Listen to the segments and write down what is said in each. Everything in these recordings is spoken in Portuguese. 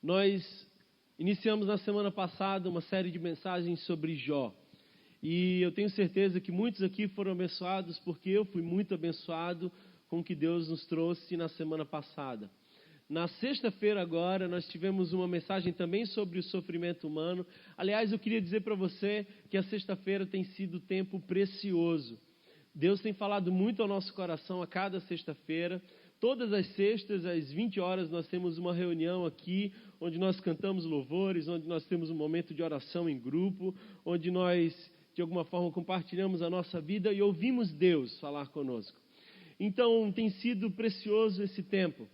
Nós iniciamos na semana passada uma série de mensagens sobre Jó. E eu tenho certeza que muitos aqui foram abençoados, porque eu fui muito abençoado com o que Deus nos trouxe na semana passada. Na sexta-feira agora, nós tivemos uma mensagem também sobre o sofrimento humano. Aliás, eu queria dizer para você que a sexta-feira tem sido tempo precioso. Deus tem falado muito ao nosso coração a cada sexta-feira. Todas as sextas, às 20 horas, nós temos uma reunião aqui, onde nós cantamos louvores, onde nós temos um momento de oração em grupo, onde nós, de alguma forma, compartilhamos a nossa vida e ouvimos Deus falar conosco. Então, tem sido precioso esse tempo.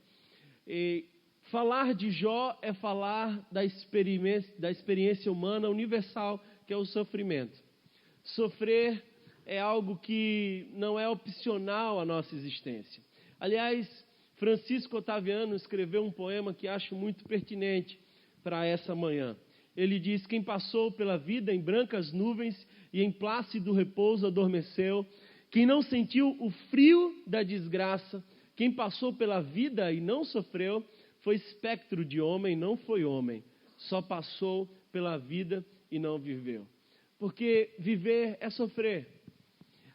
E falar de Jó é falar da experiência humana universal, que é o sofrimento. Sofrer é algo que não é opcional à nossa existência. Aliás, Francisco Otaviano escreveu um poema que acho muito pertinente para essa manhã. Ele diz: quem passou pela vida em brancas nuvens e em plácido repouso adormeceu, quem não sentiu o frio da desgraça, quem passou pela vida e não sofreu, foi espectro de homem, não foi homem. Só passou pela vida e não viveu. Porque viver é sofrer.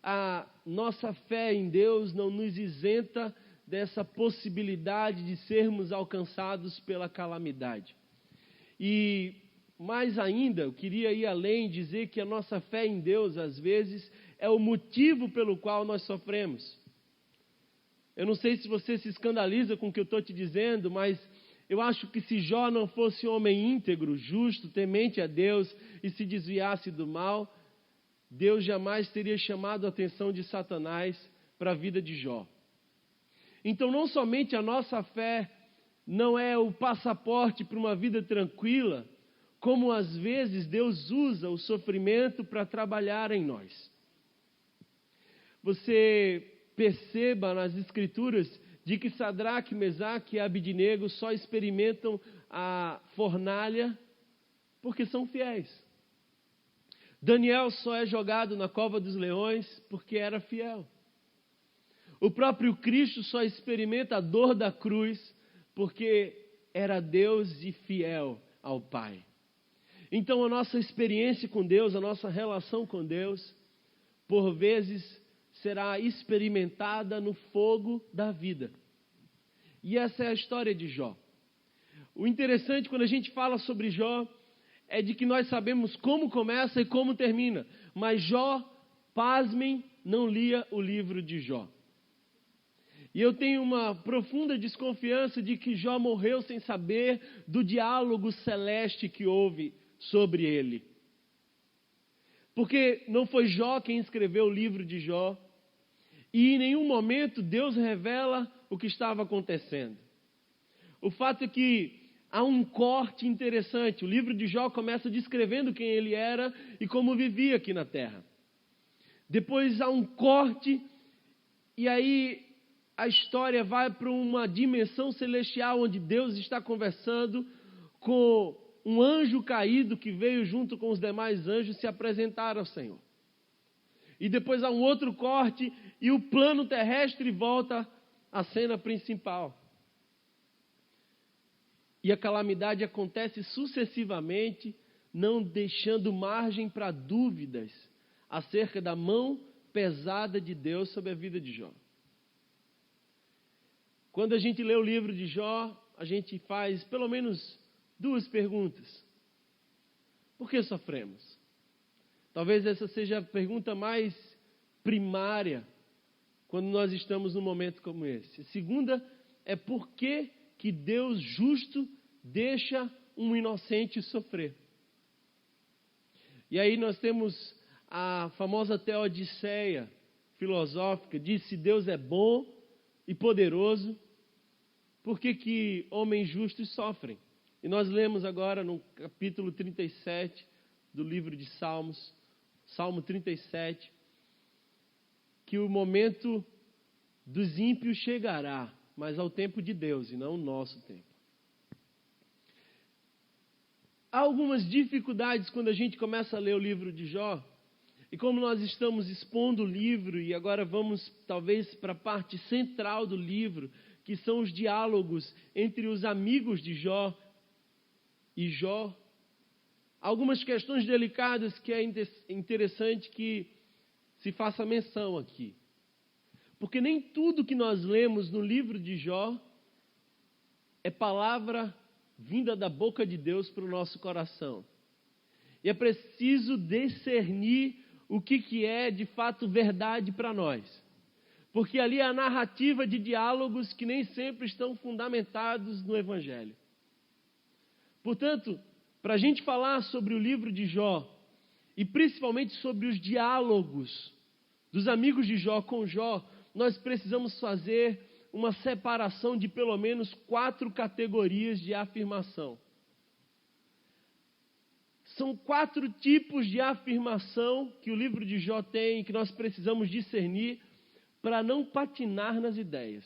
A nossa fé em Deus não nos isenta dessa possibilidade de sermos alcançados pela calamidade. E mais ainda, eu queria ir além e dizer que a nossa fé em Deus, às vezes, é o motivo pelo qual nós sofremos. Eu não sei se você se escandaliza com o que eu estou te dizendo, mas eu acho que se Jó não fosse um homem íntegro, justo, temente a Deus e se desviasse do mal, Deus jamais teria chamado a atenção de Satanás para a vida de Jó. Então, não somente a nossa fé não é o passaporte para uma vida tranquila, como às vezes Deus usa o sofrimento para trabalhar em nós. Você perceba nas Escrituras de que Sadraque, Mesaque e Abidnego só experimentam a fornalha porque são fiéis. Daniel só é jogado na cova dos leões porque era fiel. O próprio Cristo só experimenta a dor da cruz porque era Deus e fiel ao Pai. Então a nossa experiência com Deus, a nossa relação com Deus, por vezes será experimentada no fogo da vida. E essa é a história de Jó. O interessante quando a gente fala sobre Jó é de que nós sabemos como começa e como termina. Mas Jó, pasmem, não lia o livro de Jó. E eu tenho uma profunda desconfiança de que Jó morreu sem saber do diálogo celeste que houve sobre ele. Porque não foi Jó quem escreveu o livro de Jó. E em nenhum momento Deus revela o que estava acontecendo. O fato é que há um corte interessante. O livro de Jó começa descrevendo quem ele era e como vivia aqui na terra. Depois há um corte e aí a história vai para uma dimensão celestial onde Deus está conversando com um anjo caído que veio junto com os demais anjos se apresentar ao Senhor. E depois há um outro corte e o plano terrestre volta à cena principal. E a calamidade acontece sucessivamente, não deixando margem para dúvidas acerca da mão pesada de Deus sobre a vida de Jó. Quando a gente lê o livro de Jó, a gente faz pelo menos duas perguntas. Por que sofremos? Talvez essa seja a pergunta mais primária quando nós estamos num momento como esse. A segunda é por que Deus justo deixa um inocente sofrer. E aí nós temos a famosa teodiceia filosófica, diz se Deus é bom e poderoso, por que homens justos sofrem? E nós lemos agora no capítulo 37 do livro de Salmos, Salmo 37, que o momento dos ímpios chegará, mas ao tempo de Deus e não o nosso tempo. Há algumas dificuldades quando a gente começa a ler o livro de Jó, e como nós estamos expondo o livro, e agora vamos talvez para a parte central do livro, que são os diálogos entre os amigos de Jó, e Jó, algumas questões delicadas que é interessante que se faça menção aqui. Porque nem tudo que nós lemos no livro de Jó é palavra vinda da boca de Deus para o nosso coração. E é preciso discernir o que é de fato verdade para nós. Porque ali é a narrativa de diálogos que nem sempre estão fundamentados no Evangelho. Portanto, para a gente falar sobre o livro de Jó, e principalmente sobre os diálogos dos amigos de Jó com Jó, nós precisamos fazer uma separação de pelo menos 4 categorias de afirmação. São 4 tipos de afirmação que o livro de Jó tem, que nós precisamos discernir para não patinar nas ideias.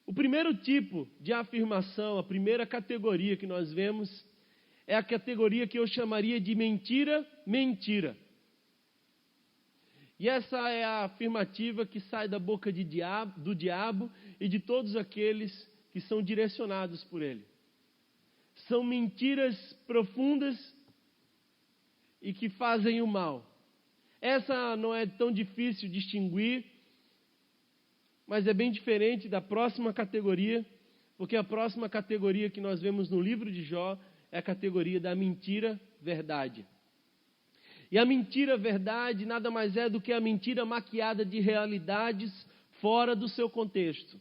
O primeiro tipo de afirmação, a primeira categoria que nós vemos, é a categoria que eu chamaria de mentira, mentira. E essa é a afirmativa que sai da boca do diabo e de todos aqueles que são direcionados por ele. São mentiras profundas e que fazem o mal. Essa não é tão difícil distinguir, mas é bem diferente da próxima categoria, porque a próxima categoria que nós vemos no livro de Jó é a categoria da mentira verdade. E a mentira verdade nada mais é do que a mentira maquiada de realidades fora do seu contexto.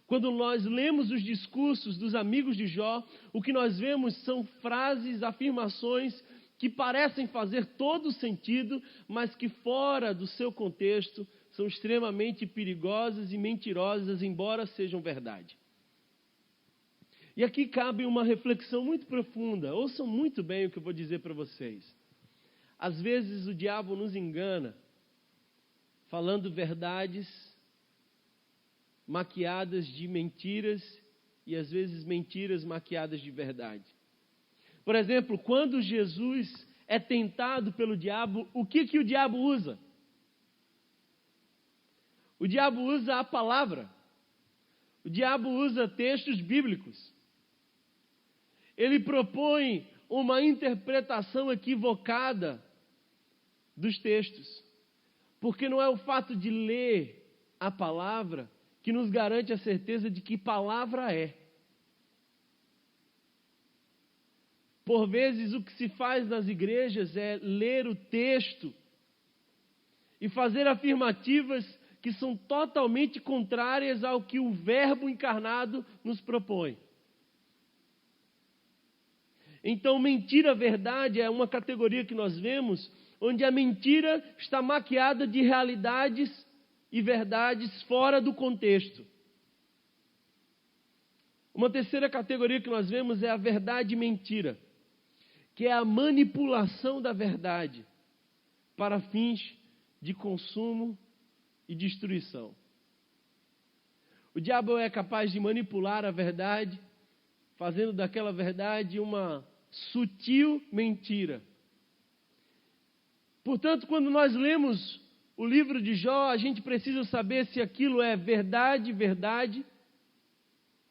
Quando nós lemos os discursos dos amigos de Jó, o que nós vemos são frases, afirmações que parecem fazer todo sentido, mas que fora do seu contexto são extremamente perigosas e mentirosas, embora sejam verdade. E aqui cabe uma reflexão muito profunda. Ouçam muito bem o que eu vou dizer para vocês. Às vezes o diabo nos engana, falando verdades maquiadas de mentiras e às vezes mentiras maquiadas de verdade. Por exemplo, quando Jesus é tentado pelo diabo, o que o diabo usa? O diabo usa a palavra. O diabo usa textos bíblicos. Ele propõe uma interpretação equivocada dos textos. Porque não é o fato de ler a palavra que nos garante a certeza de que palavra é. Por vezes o que se faz nas igrejas é ler o texto e fazer afirmativas que são totalmente contrárias ao que o Verbo encarnado nos propõe. Então, mentira-verdade é uma categoria que nós vemos onde a mentira está maquiada de realidades e verdades fora do contexto. Uma terceira categoria que nós vemos é a verdade mentira, que é a manipulação da verdade para fins de consumo e destruição. O diabo é capaz de manipular a verdade, fazendo daquela verdade uma sutil mentira. Portanto, quando nós lemos o livro de Jó, a gente precisa saber se aquilo é verdade, verdade,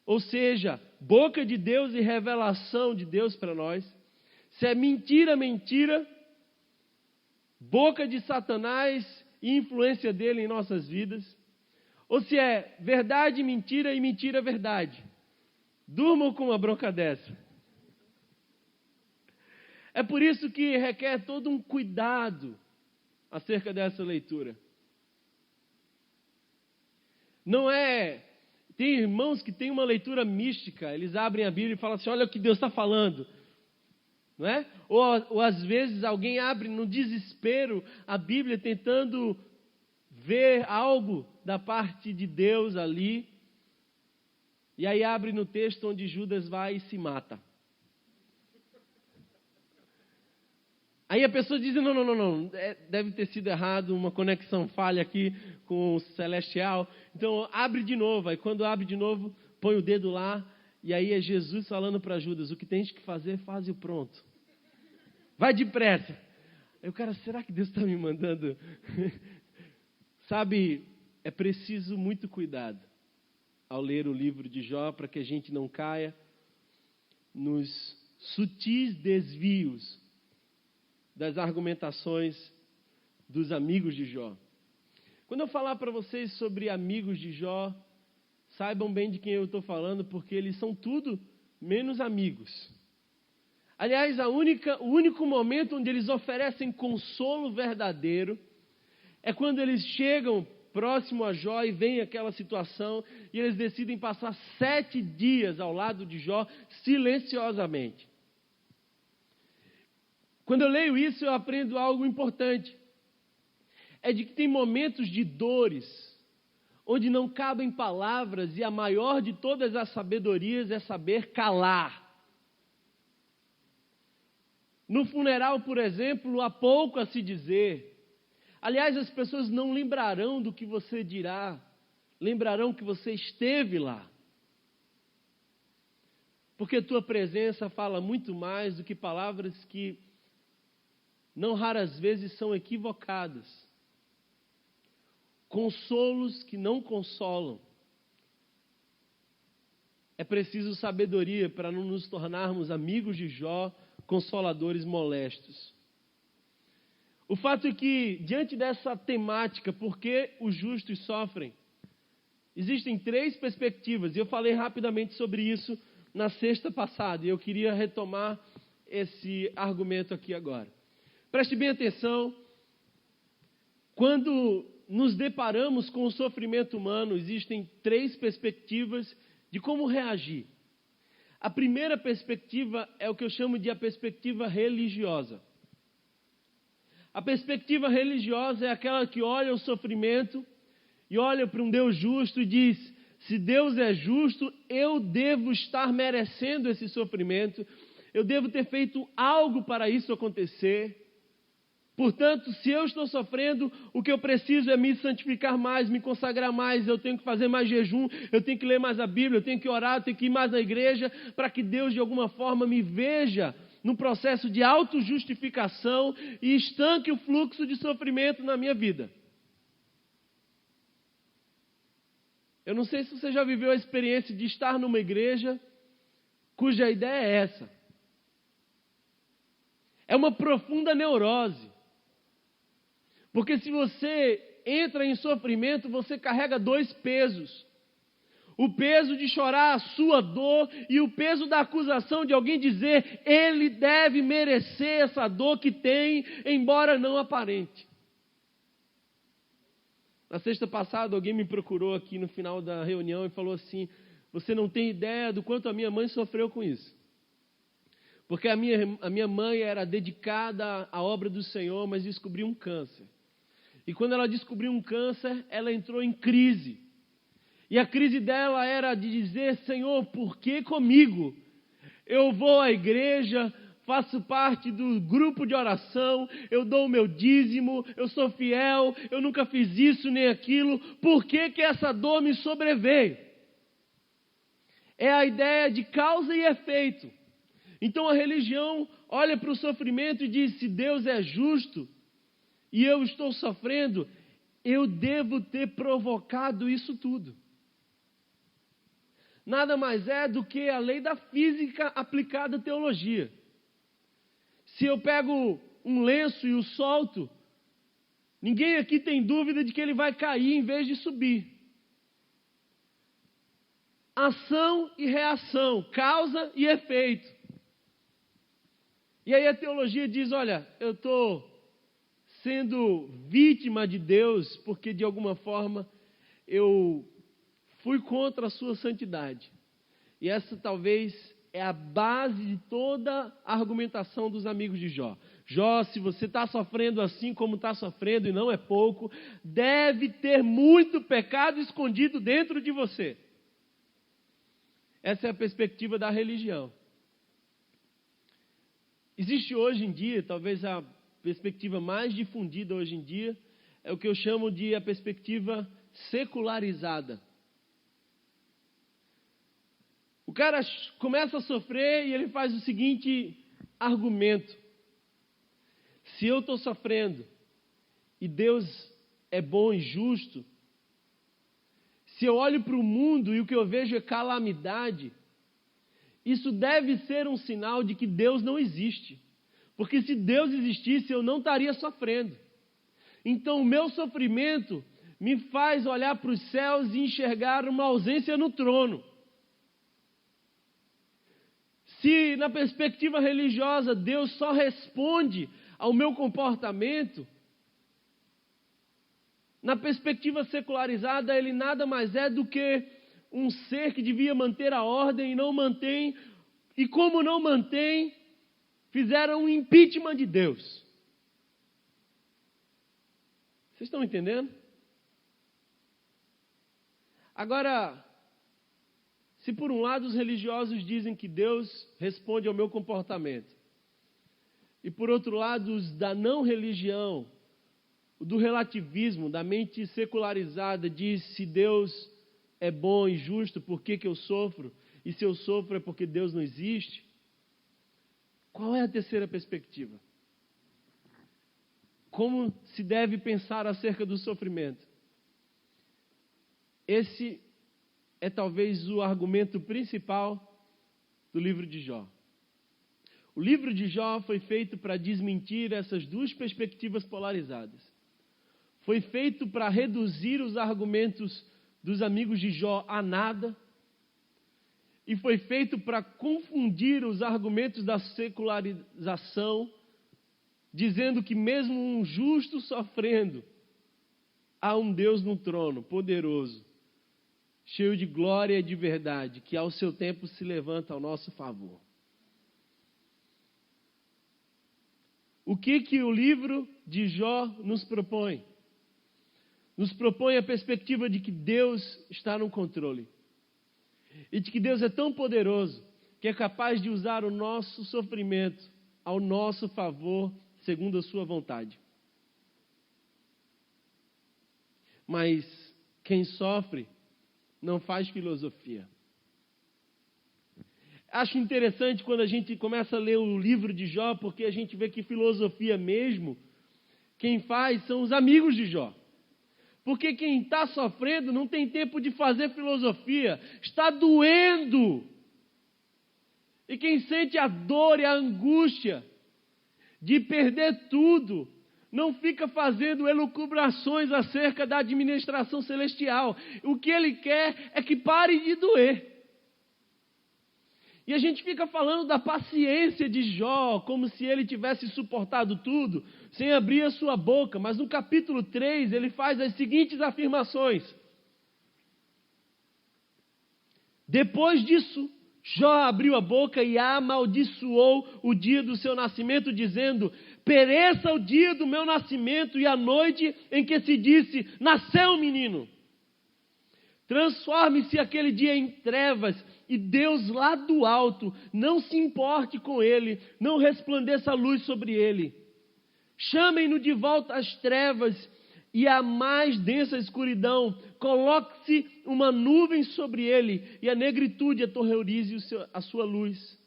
ou seja, boca de Deus e revelação de Deus para nós, se é mentira, mentira, boca de Satanás e influência dele em nossas vidas, ou se é verdade, mentira e mentira, verdade. Durmam com uma bronca dessa. É por isso que requer todo um cuidado acerca dessa leitura. Não é... Tem irmãos que têm uma leitura mística, eles abrem a Bíblia e falam assim, olha o que Deus está falando. Não é? Ou às vezes alguém abre no desespero a Bíblia tentando ver algo da parte de Deus ali. E aí abre no texto onde Judas vai e se mata. Aí a pessoa diz, não, deve ter sido errado, uma conexão falha aqui com o celestial. Então abre de novo, aí quando abre de novo, põe o dedo lá, e aí é Jesus falando para Judas, o que tens que fazer, faz e pronto. Vai depressa. Aí o cara, será que Deus está me mandando? Sabe, é preciso muito cuidado ao ler o livro de Jó, para que a gente não caia nos sutis desvios das argumentações dos amigos de Jó. Quando eu falar para vocês sobre amigos de Jó, saibam bem de quem eu estou falando, porque eles são tudo menos amigos. Aliás, o único momento onde eles oferecem consolo verdadeiro é quando eles chegam próximo a Jó e vem aquela situação e eles decidem passar 7 dias ao lado de Jó silenciosamente. Quando eu leio isso, eu aprendo algo importante. É de que tem momentos de dores, onde não cabem palavras, e a maior de todas as sabedorias é saber calar. No funeral, por exemplo, há pouco a se dizer. Aliás, as pessoas não lembrarão do que você dirá, lembrarão que você esteve lá. Porque tua presença fala muito mais do que palavras que não raras vezes são equivocadas. Consolos que não consolam. É preciso sabedoria para não nos tornarmos amigos de Jó, consoladores molestos. O fato é que, diante dessa temática, por que os justos sofrem? Existem 3 perspectivas, e eu falei rapidamente sobre isso na sexta passada, e eu queria retomar esse argumento aqui agora. Preste bem atenção, quando nos deparamos com o sofrimento humano, existem 3 perspectivas de como reagir. A primeira perspectiva é o que eu chamo de a perspectiva religiosa. A perspectiva religiosa é aquela que olha o sofrimento e olha para um Deus justo e diz: se Deus é justo, eu devo estar merecendo esse sofrimento, eu devo ter feito algo para isso acontecer. Portanto, se eu estou sofrendo, o que eu preciso é me santificar mais, me consagrar mais, eu tenho que fazer mais jejum, eu tenho que ler mais a Bíblia, eu tenho que orar, eu tenho que ir mais na igreja, para que Deus de alguma forma me veja no processo de autojustificação e estanque o fluxo de sofrimento na minha vida. Eu não sei se você já viveu a experiência de estar numa igreja cuja ideia é essa. É uma profunda neurose. Porque se você entra em sofrimento, você carrega 2 pesos. O peso de chorar a sua dor e o peso da acusação de alguém dizer: ele deve merecer essa dor que tem, embora não aparente. Na sexta passada, alguém me procurou aqui no final da reunião e falou assim: você não tem ideia do quanto a minha mãe sofreu com isso. Porque a minha mãe era dedicada à obra do Senhor, mas descobriu um câncer. E quando ela descobriu um câncer, ela entrou em crise. E a crise dela era de dizer: Senhor, por que comigo? Eu vou à igreja, faço parte do grupo de oração, eu dou o meu dízimo, eu sou fiel, eu nunca fiz isso nem aquilo. Por que essa dor me sobreveio? É a ideia de causa e efeito. Então a religião olha para o sofrimento e diz: se Deus é justo e eu estou sofrendo, eu devo ter provocado isso tudo. Nada mais é do que a lei da física aplicada à teologia. Se eu pego um lenço e o solto, ninguém aqui tem dúvida de que ele vai cair em vez de subir. Ação e reação, causa e efeito. E aí a teologia diz: olha, eu estou sendo vítima de Deus porque de alguma forma eu fui contra a sua santidade. E essa talvez é a base de toda a argumentação dos amigos de Jó. Jó, se você está sofrendo assim como está sofrendo, e não é pouco, deve ter muito pecado escondido dentro de você. Essa é a perspectiva da religião. Existe hoje em dia, talvez a perspectiva mais difundida hoje em dia, é o que eu chamo de a perspectiva secularizada. O cara começa a sofrer e ele faz o seguinte argumento: se eu estou sofrendo e Deus é bom e justo, se eu olho para o mundo e o que eu vejo é calamidade, isso deve ser um sinal de que Deus não existe. Porque se Deus existisse, eu não estaria sofrendo. Então o meu sofrimento me faz olhar para os céus e enxergar uma ausência no trono. Se na perspectiva religiosa Deus só responde ao meu comportamento, na perspectiva secularizada ele nada mais é do que um ser que devia manter a ordem e não mantém, e como não mantém, fizeram um impeachment de Deus. Vocês estão entendendo? Agora, se por um lado os religiosos dizem que Deus responde ao meu comportamento, e por outro lado os da não religião, do relativismo, da mente secularizada, diz se Deus é bom e justo, por que eu sofro? E se eu sofro é porque Deus não existe? Qual é a terceira perspectiva? Como se deve pensar acerca do sofrimento? Esse é talvez o argumento principal do livro de Jó. O livro de Jó foi feito para desmentir essas duas perspectivas polarizadas. Foi feito para reduzir os argumentos dos amigos de Jó a nada. E foi feito para confundir os argumentos da secularização, dizendo que mesmo um justo sofrendo, há um Deus no trono, poderoso, cheio de glória e de verdade, que ao seu tempo se levanta ao nosso favor. O que o livro de Jó nos propõe? Nos propõe a perspectiva de que Deus está no controle. E de que Deus é tão poderoso que é capaz de usar o nosso sofrimento ao nosso favor, segundo a sua vontade. Mas quem sofre não faz filosofia. Acho interessante quando a gente começa a ler o livro de Jó, porque a gente vê que filosofia mesmo, quem faz são os amigos de Jó. Porque quem está sofrendo não tem tempo de fazer filosofia, está doendo. E quem sente a dor e a angústia de perder tudo, não fica fazendo elucubrações acerca da administração celestial. O que ele quer é que pare de doer. E a gente fica falando da paciência de Jó, como se ele tivesse suportado tudo, sem abrir a sua boca. Mas no capítulo 3, ele faz as seguintes afirmações. Depois disso, Jó abriu a boca e amaldiçoou o dia do seu nascimento, dizendo: pereça o dia do meu nascimento e a noite em que se disse, nasceu um menino. Transforme-se aquele dia em trevas e Deus lá do alto não se importe com ele, não resplandeça a luz sobre ele. Chamem-no de volta às trevas e à mais densa escuridão. Coloque-se uma nuvem sobre ele e a negritude aterrorize a sua luz.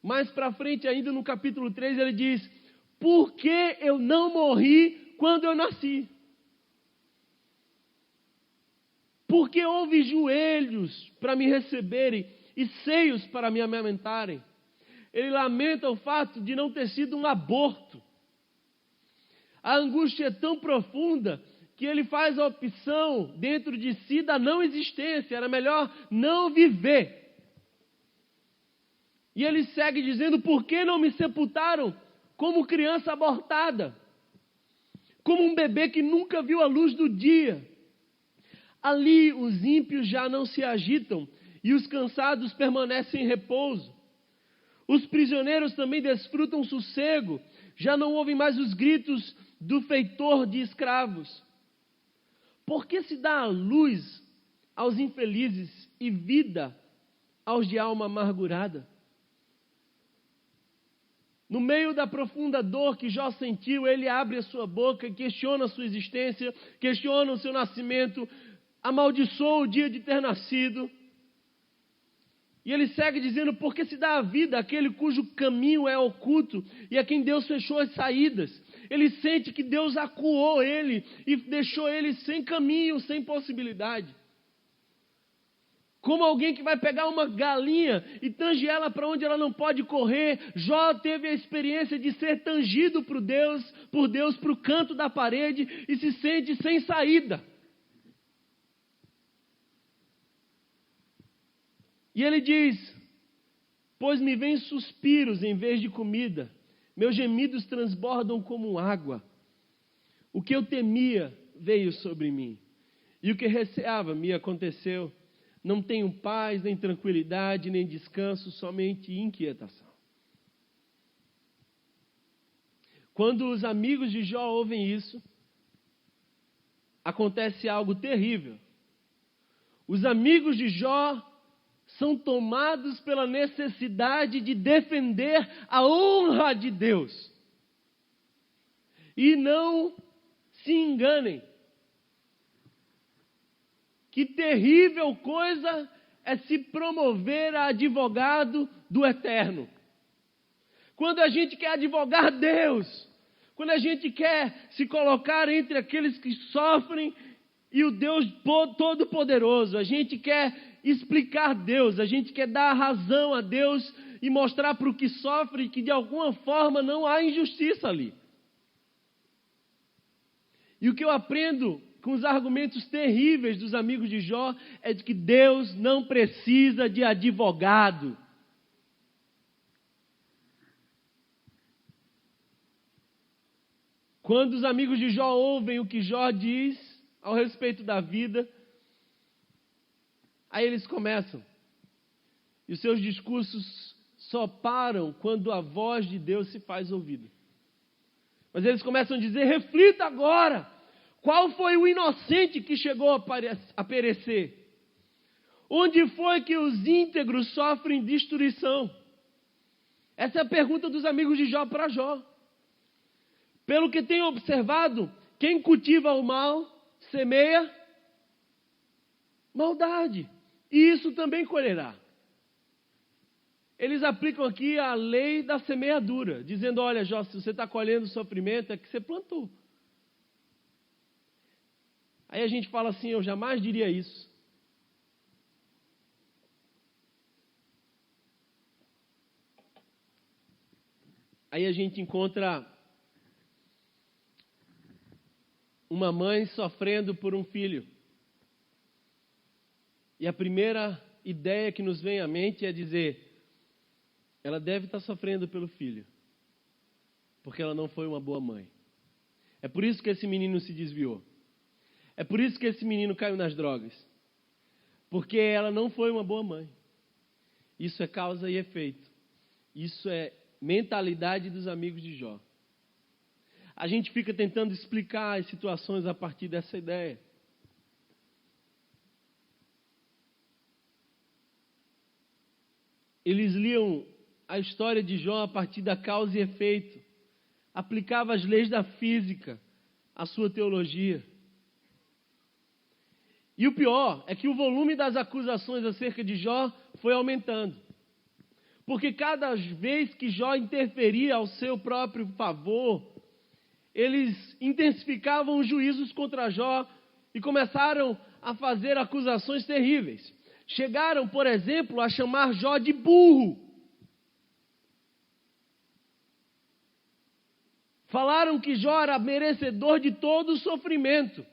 Mais para frente ainda no capítulo 3 ele diz: por que eu não morri quando eu nasci? Porque houve joelhos para me receberem e seios para me amamentarem. Ele lamenta o fato de não ter sido um aborto. A angústia é tão profunda que ele faz a opção dentro de si da não existência. Era melhor não viver. E ele segue dizendo: por que não me sepultaram como criança abortada? Como um bebê que nunca viu a luz do dia? Ali os ímpios já não se agitam e os cansados permanecem em repouso. Os prisioneiros também desfrutam sossego, já não ouvem mais os gritos do feitor de escravos. Por que se dá a luz aos infelizes e vida aos de alma amargurada? No meio da profunda dor que Jó sentiu, ele abre a sua boca, questiona a sua existência, questiona o seu nascimento, amaldiçoa o dia de ter nascido. E ele segue dizendo: por que se dá a vida àquele cujo caminho é oculto e a quem Deus fechou as saídas? Ele sente que Deus acuou ele e deixou ele sem caminho, sem possibilidade. Como alguém que vai pegar uma galinha e tange ela para onde ela não pode correr. Jó teve a experiência de ser tangido por Deus para o canto da parede e se sente sem saída. E ele diz: pois me vêm suspiros em vez de comida, meus gemidos transbordam como água. O que eu temia veio sobre mim, e o que receava me aconteceu. Não tenho paz, nem tranquilidade, nem descanso, somente inquietação. Quando os amigos de Jó ouvem isso, acontece algo terrível. Os amigos de Jó são tomados pela necessidade de defender a honra de Deus. E não se enganem. Que terrível coisa é se promover a advogado do eterno. Quando a gente quer advogar Deus, quando a gente quer se colocar entre aqueles que sofrem e o Deus Todo-Poderoso, a gente quer explicar Deus, a gente quer dar razão a Deus e mostrar para o que sofre que de alguma forma não há injustiça ali. E o que eu aprendo com os argumentos terríveis dos amigos de Jó é de que Deus não precisa de advogado. Quando os amigos de Jó ouvem o que Jó diz ao respeito da vida, aí eles começam. E os seus discursos só param quando a voz de Deus se faz ouvida. Mas eles começam a dizer: reflita agora. Qual foi o inocente que chegou a perecer? Onde foi que os íntegros sofrem destruição? Essa é a pergunta dos amigos de Jó para Jó. Pelo que tenho observado, quem cultiva o mal, semeia maldade. E isso também colherá. Eles aplicam aqui a lei da semeadura, dizendo: olha, Jó, se você está colhendo sofrimento, é que você plantou. Aí a gente fala assim: eu jamais diria isso. Aí a gente encontra uma mãe sofrendo por um filho. E a primeira ideia que nos vem à mente é dizer: ela deve estar sofrendo pelo filho, porque ela não foi uma boa mãe. É por isso que esse menino se desviou. É por isso que esse menino caiu nas drogas. Porque ela não foi uma boa mãe. Isso é causa e efeito. Isso é mentalidade dos amigos de Jó. A gente fica tentando explicar as situações a partir dessa ideia. Eles liam a história de Jó a partir da causa e efeito. Aplicava as leis da física à sua teologia. E o pior é que o volume das acusações acerca de Jó foi aumentando. Porque cada vez que Jó interferia ao seu próprio favor, eles intensificavam os juízos contra Jó e começaram a fazer acusações terríveis. Chegaram, por exemplo, a chamar Jó de burro. Falaram que Jó era merecedor de todo o sofrimento.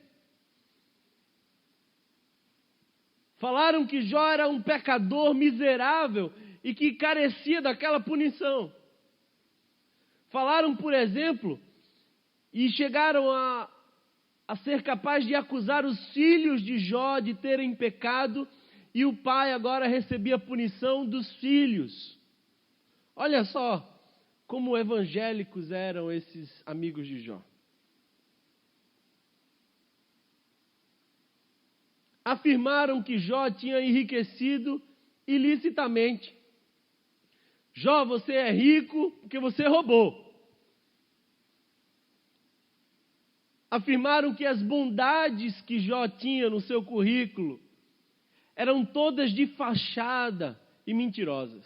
Falaram que Jó era um pecador miserável e que carecia daquela punição. Falaram, por exemplo, e chegaram a ser capaz de acusar os filhos de Jó de terem pecado, e o pai agora recebia a punição dos filhos. Olha só como evangélicos eram esses amigos de Jó. Afirmaram que Jó tinha enriquecido ilicitamente. Jó, você é rico porque você roubou. Afirmaram que as bondades que Jó tinha no seu currículo eram todas de fachada e mentirosas.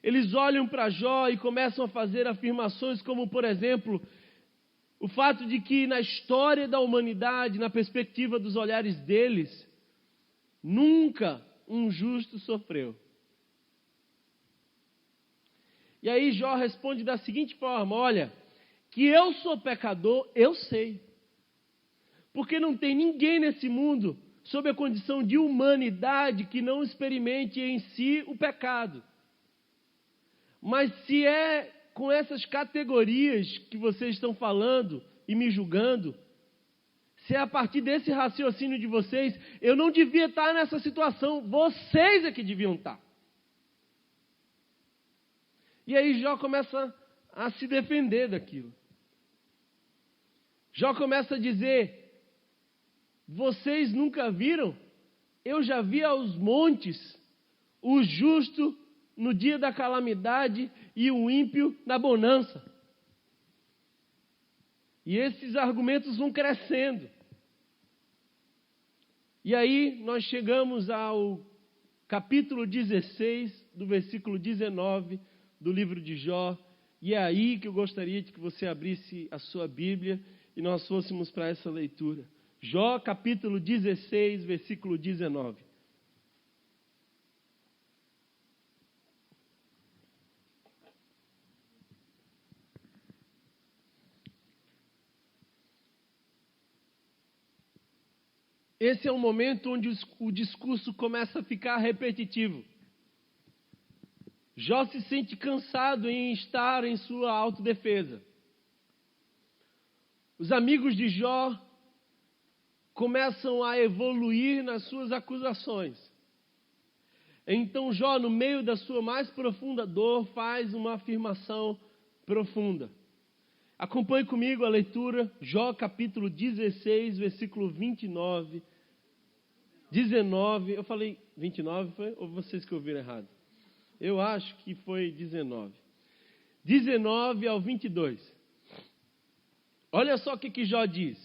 Eles olham para Jó e começam a fazer afirmações como, por exemplo, o fato de que na história da humanidade, na perspectiva dos olhares deles, nunca um justo sofreu. E aí Jó responde da seguinte forma: olha, que eu sou pecador, eu sei. Porque não tem ninguém nesse mundo, sob a condição de humanidade, que não experimente em si o pecado. Mas se é com essas categorias que vocês estão falando e me julgando, se é a partir desse raciocínio de vocês, eu não devia estar nessa situação, vocês é que deviam estar. E aí Jó começa a se defender daquilo. Jó começa a dizer: vocês nunca viram? Eu já vi aos montes o justo no dia da calamidade e o ímpio na bonança. E esses argumentos vão crescendo. E aí nós chegamos ao capítulo 16, do versículo 19 do livro de Jó. E é aí que eu gostaria de que você abrisse a sua Bíblia e nós fôssemos para essa leitura. Jó, capítulo 16, versículo 19. Esse é um momento onde o discurso começa a ficar repetitivo. Jó se sente cansado em estar em sua autodefesa. Os amigos de Jó começam a evoluir nas suas acusações. Então Jó, no meio da sua mais profunda dor, faz uma afirmação profunda. Acompanhe comigo a leitura, Jó capítulo 16, versículo 29. 19, eu falei 29, foi? Ou vocês que ouviram errado? Eu acho que foi 19. 19 ao 22. Olha só o que Jó diz.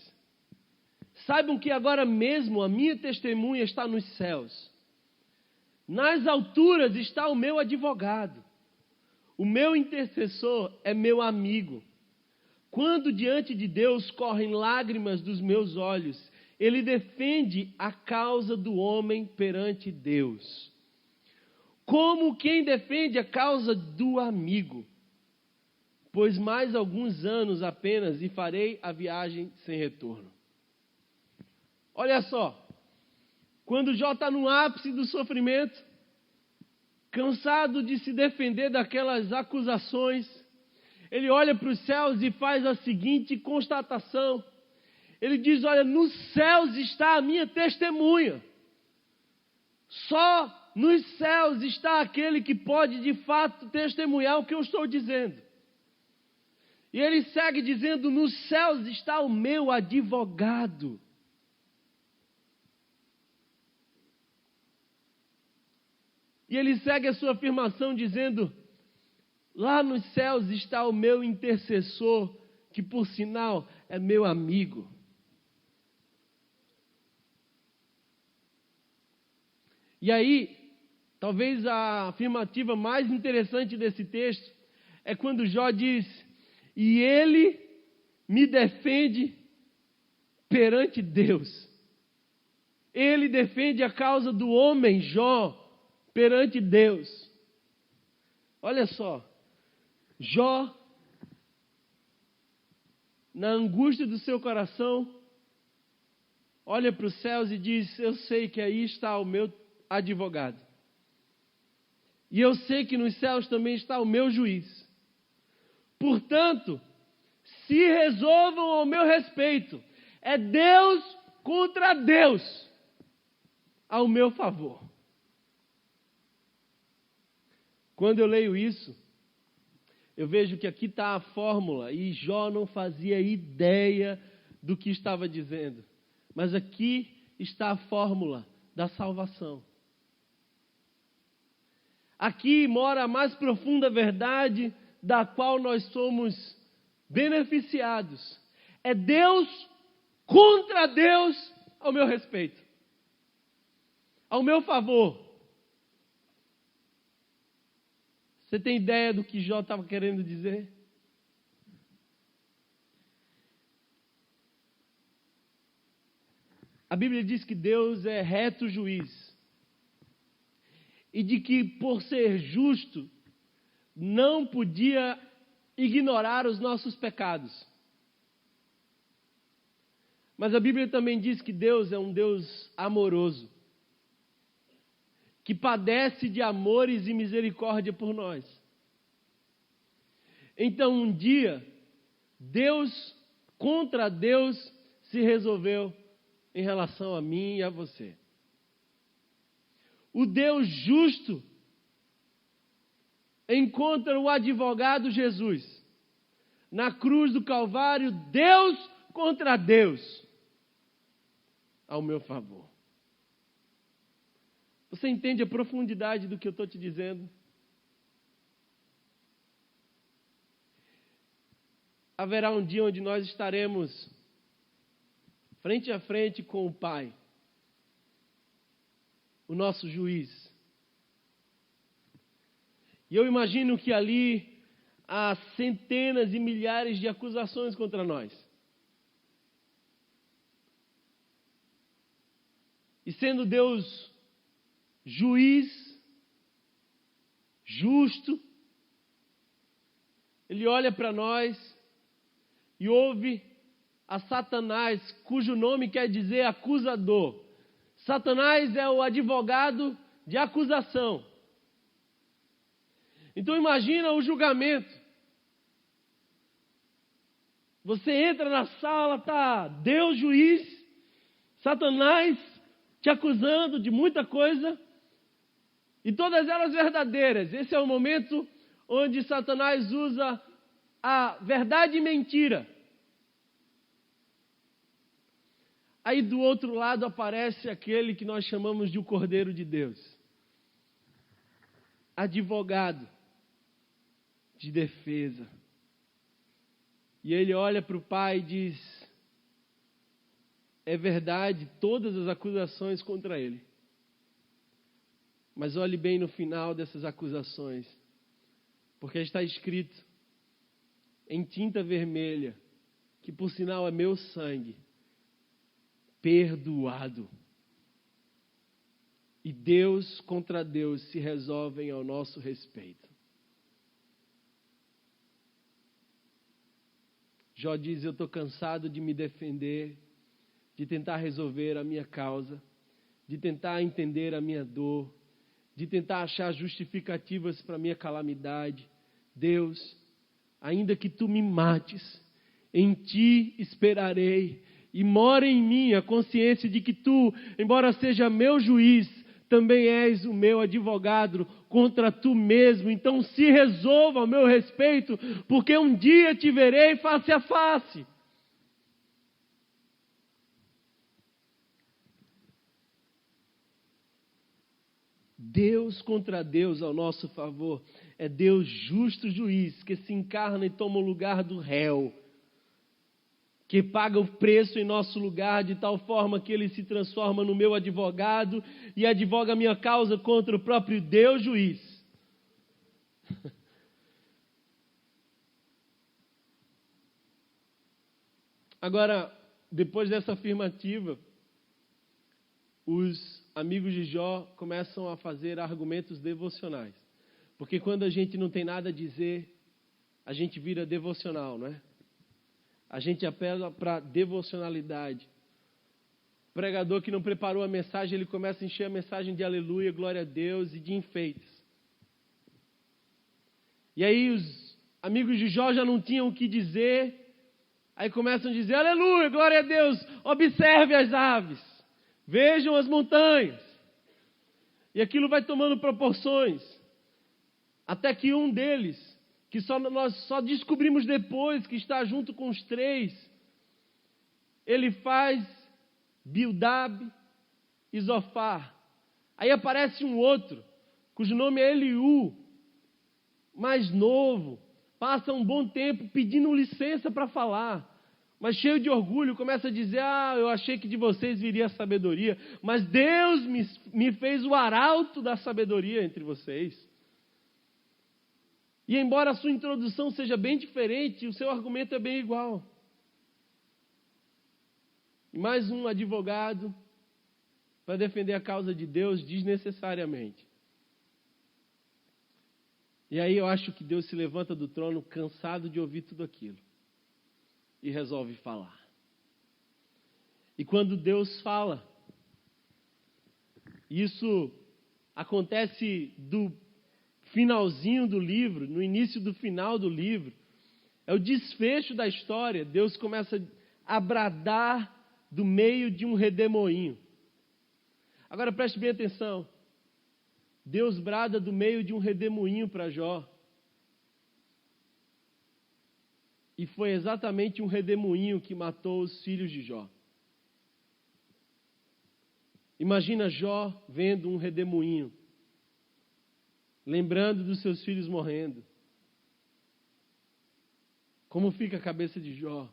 Saibam que agora mesmo a minha testemunha está nos céus. Nas alturas está o meu advogado. O meu intercessor é meu amigo. Quando diante de Deus correm lágrimas dos meus olhos, ele defende a causa do homem perante Deus. Como quem defende a causa do amigo. Pois mais alguns anos apenas e farei a viagem sem retorno. Olha só, quando Jó está no ápice do sofrimento, cansado de se defender daquelas acusações, ele olha para os céus e faz a seguinte constatação. Ele diz: olha, nos céus está a minha testemunha. Só nos céus está aquele que pode de fato testemunhar o que eu estou dizendo. E ele segue dizendo: nos céus está o meu advogado. E ele segue a sua afirmação dizendo: lá nos céus está o meu intercessor, que por sinal é meu amigo. E aí, talvez a afirmativa mais interessante desse texto é quando Jó diz: e ele me defende perante Deus. Ele defende a causa do homem, Jó, perante Deus. Olha só, Jó, na angústia do seu coração, olha para os céus e diz: eu sei que aí está o meu advogado. E eu sei que nos céus também está o meu juiz. Portanto, se resolvam ao meu respeito, é Deus contra Deus, ao meu favor. Quando eu leio isso, eu vejo que aqui está a fórmula, e Jó não fazia ideia do que estava dizendo. Mas aqui está a fórmula da salvação. Aqui mora a mais profunda verdade da qual nós somos beneficiados. É Deus contra Deus ao meu respeito, ao meu favor. Você tem ideia do que Jó estava querendo dizer? A Bíblia diz que Deus é reto juiz. e de que, por ser justo, não podia ignorar os nossos pecados. Mas a Bíblia também diz que Deus é um Deus amoroso, que padece de amores e misericórdia por nós. Então, um dia, Deus, contra Deus, se resolveu em relação a mim e a você. O Deus justo encontra o advogado Jesus na cruz do Calvário, Deus contra Deus, ao meu favor. Você entende a profundidade do que eu estou te dizendo? Haverá um dia onde nós estaremos frente a frente com o Pai, o nosso juiz. E eu imagino que ali há centenas e milhares de acusações contra nós. E sendo Deus juiz, justo, Ele olha para nós e ouve a Satanás, cujo nome quer dizer acusador. Satanás é o advogado de acusação. Então imagina o julgamento. Você entra na sala, está Deus juiz, Satanás te acusando de muita coisa, e todas elas verdadeiras. Esse é o momento onde Satanás usa a verdade e mentira. Aí do outro lado aparece aquele que nós chamamos de o Cordeiro de Deus. Advogado de defesa. E ele olha para o Pai e diz: é verdade todas as acusações contra ele. Mas olhe bem no final dessas acusações. Porque está escrito em tinta vermelha, que por sinal é meu sangue, perdoado. E Deus contra Deus se resolvem ao nosso respeito. Jó diz: eu estou cansado de me defender, de tentar resolver a minha causa, de tentar entender a minha dor, de tentar achar justificativas para a minha calamidade. Deus, ainda que tu me mates, em ti esperarei, e mora em mim a consciência de que tu, embora seja meu juiz, também és o meu advogado contra tu mesmo. Então se resolva ao meu respeito, porque um dia te verei face a face. Deus contra Deus ao nosso favor. É Deus justo juiz, que se encarna e toma o lugar do réu, que paga o preço em nosso lugar, de tal forma que ele se transforma no meu advogado e advoga a minha causa contra o próprio Deus juiz. Agora, depois dessa afirmativa, os amigos de Jó começam a fazer argumentos devocionais. Porque quando a gente não tem nada a dizer, a gente vira devocional, não é? A gente apela para devocionalidade. O pregador que não preparou a mensagem, ele começa a encher a mensagem de aleluia, glória a Deus e de enfeites. E aí os amigos de Jó já não tinham o que dizer, aí começam a dizer: aleluia, glória a Deus, observe as aves, vejam as montanhas. E aquilo vai tomando proporções, até que um deles, que nós só descobrimos depois que está junto com os três, ele faz Bildad e Zofar. Aí aparece um outro, cujo nome é Eliú, mais novo, passa um bom tempo pedindo licença para falar, mas cheio de orgulho, começa a dizer: eu achei que de vocês viria a sabedoria, mas Deus me fez o arauto da sabedoria entre vocês. E embora a sua introdução seja bem diferente, o seu argumento é bem igual. E mais um advogado para defender a causa de Deus desnecessariamente. E aí eu acho que Deus se levanta do trono cansado de ouvir tudo aquilo e resolve falar. E quando Deus fala, isso acontece do finalzinho do livro, no início do final do livro, é o desfecho da história. Deus começa a bradar do meio de um redemoinho. Agora preste bem atenção. Deus brada do meio de um redemoinho para Jó. E foi exatamente um redemoinho que matou os filhos de Jó. Imagina Jó vendo um redemoinho, lembrando dos seus filhos morrendo. Como fica a cabeça de Jó?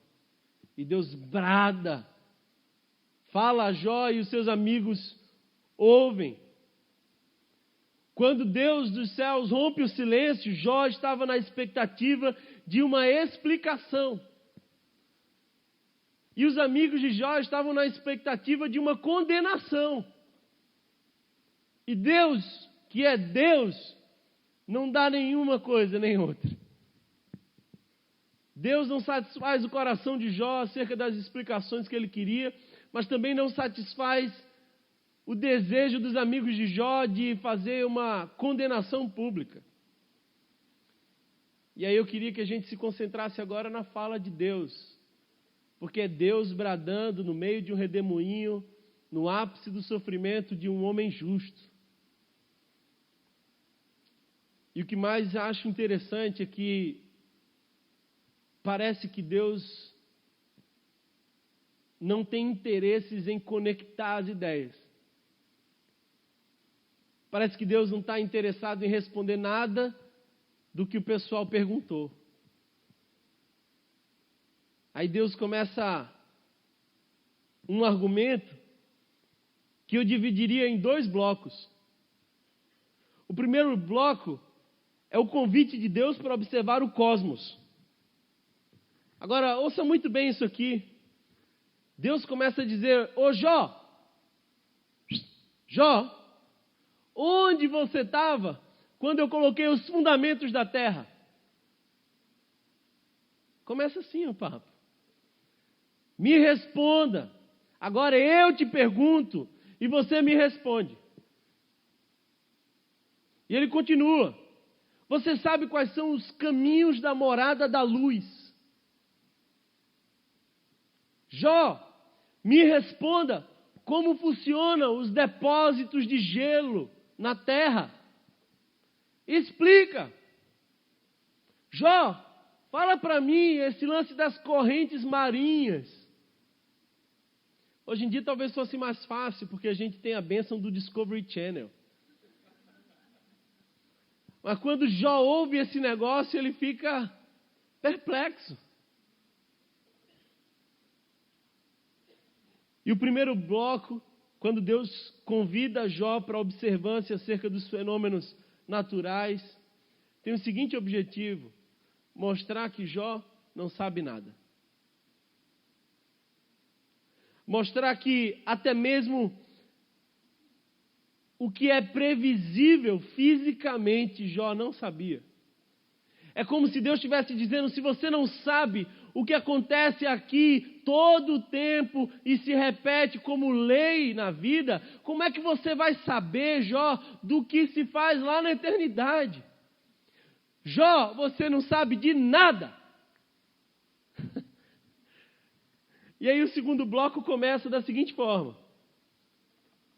E Deus brada, fala a Jó e os seus amigos ouvem. Quando Deus dos céus rompe o silêncio, Jó estava na expectativa de uma explicação. E os amigos de Jó estavam na expectativa de uma condenação. E Deus, que é Deus, não dá nenhuma coisa nem outra. Deus não satisfaz o coração de Jó acerca das explicações que ele queria, mas também não satisfaz o desejo dos amigos de Jó de fazer uma condenação pública. E aí eu queria que a gente se concentrasse agora na fala de Deus, porque é Deus bradando no meio de um redemoinho, no ápice do sofrimento de um homem justo. E o que mais acho interessante é que parece que Deus não tem interesses em conectar as ideias. Parece que Deus não está interessado em responder nada do que o pessoal perguntou. Aí Deus começa um argumento que eu dividiria em 2 blocos. O primeiro bloco é o convite de Deus para observar o cosmos. Agora, ouça muito bem isso aqui. Deus começa a dizer: ô Jó, Jó, onde você estava quando eu coloquei os fundamentos da terra? Começa assim o papo. Me responda. Agora eu te pergunto e você me responde. E ele continua. Você sabe quais são os caminhos da morada da luz? Jó, me responda como funcionam os depósitos de gelo na terra. Explica. Jó, fala para mim esse lance das correntes marinhas. Hoje em dia talvez fosse mais fácil, porque a gente tem a bênção do Discovery Channel. Mas quando Jó ouve esse negócio, ele fica perplexo. E o primeiro bloco, quando Deus convida Jó para observância acerca dos fenômenos naturais, tem o seguinte objetivo: mostrar que Jó não sabe nada. Mostrar que até mesmo o que é previsível fisicamente, Jó não sabia. É como se Deus estivesse dizendo: se você não sabe o que acontece aqui todo o tempo e se repete como lei na vida, como é que você vai saber, Jó, do que se faz lá na eternidade? Jó, você não sabe de nada. E aí o segundo bloco começa da seguinte forma.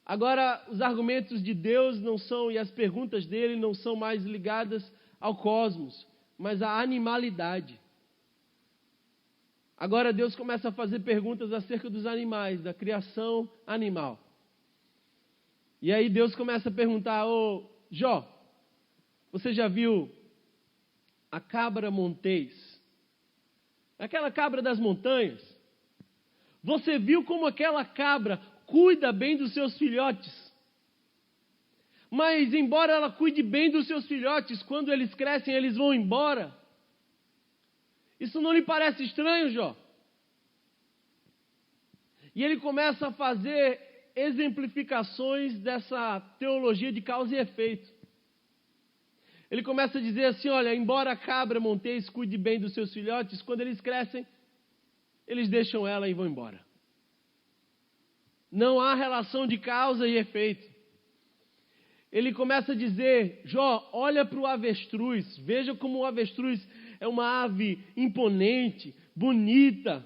Agora, os argumentos de Deus não são, e as perguntas dele não são mais ligadas ao cosmos, mas à animalidade. Agora Deus começa a fazer perguntas acerca dos animais, da criação animal. E aí Deus começa a perguntar: ô Jó, você já viu a cabra montês? Aquela cabra das montanhas? Você viu como aquela cabra cuida bem dos seus filhotes? Mas embora ela cuide bem dos seus filhotes, quando eles crescem, eles vão embora. Isso não lhe parece estranho, Jó? E ele começa a fazer exemplificações dessa teologia de causa e efeito. Ele começa a dizer assim, olha, embora a cabra monteis cuide bem dos seus filhotes, quando eles crescem, eles deixam ela e vão embora. Não há relação de causa e efeito. Ele começa a dizer, Jó, olha para o avestruz, veja como o avestruz é uma ave imponente, bonita,